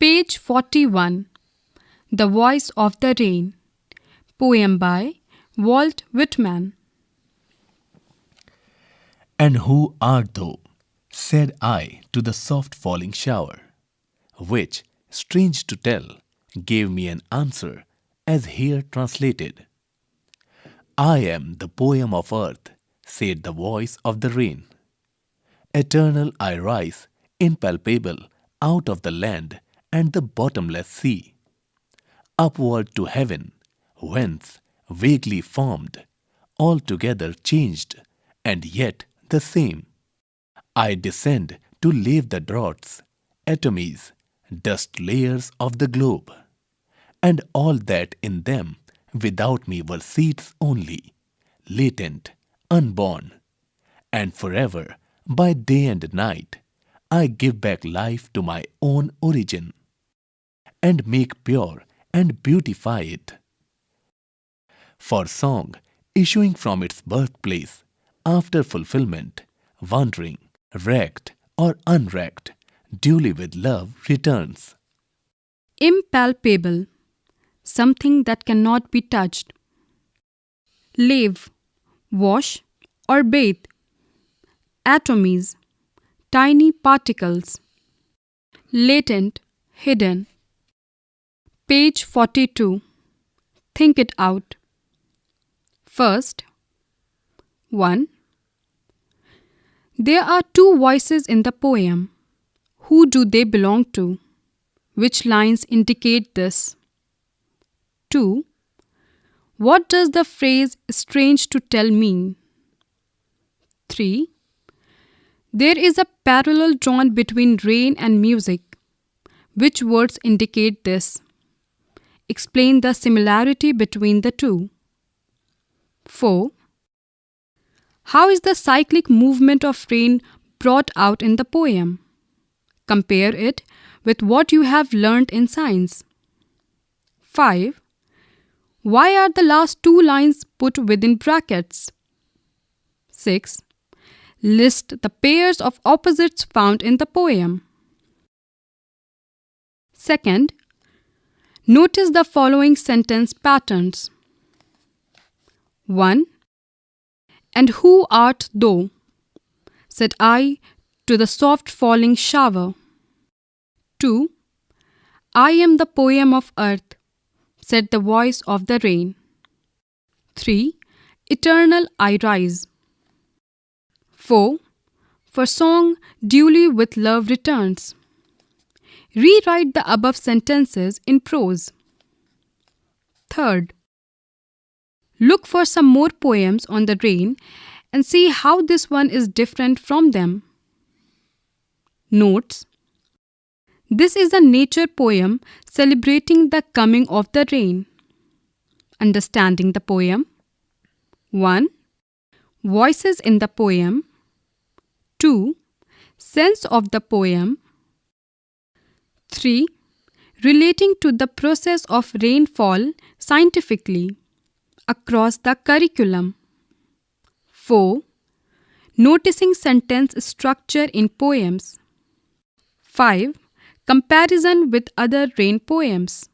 Page 41. The Voice of the Rain. Poem by Walt Whitman. "And who art thou?" said I to the soft falling shower, which, strange to tell, gave me an answer as here translated. "I am the poem of earth," said the voice of the rain. "Eternal I rise, impalpable, out of the land and the bottomless sea. Upward to heaven, whence, vaguely formed, altogether changed, and yet the same, I descend to lave the draughts, atomies, dust layers of the globe, and all that in them without me were seeds only, latent, unborn, and forever, by day and night, I give back life to my own origin, and make pure and beautify it. For song, issuing from its birthplace, after fulfillment, wandering, wrecked or unwrecked, duly with love returns." Impalpable. Something that cannot be touched. Lave. Wash or bathe. Atomies. Tiny particles. Latent. Hidden. Page 42. Think it out. First, 1. There are two voices in the poem. Who do they belong to? Which lines indicate this? 2. What does the phrase "strange to tell" mean? 3. There is a parallel drawn between rain and music. Which words indicate this? Explain the similarity between the two. 4. How is the cyclic movement of rain brought out in the poem? Compare it with what you have learnt in science. 5. Why are the last two lines put within brackets? 6. List the pairs of opposites found in the poem. Second, notice the following sentence patterns. 1. "And who art thou?" said I to the soft falling shower. 2. "I am the poem of earth," said the voice of the rain. 3. "Eternal I rise." 4. For song duly with love returns. Rewrite the above sentences in prose. Third, look for some more poems on the rain and see how this one is different from them. Notes: this is a nature poem celebrating the coming of the rain. Understanding the poem. 1. Voices in the poem. 2. Sense of the poem. 3. Relating to the process of rainfall scientifically across the curriculum. 4. Noticing sentence structure in poems. 5. Comparison with other rain poems.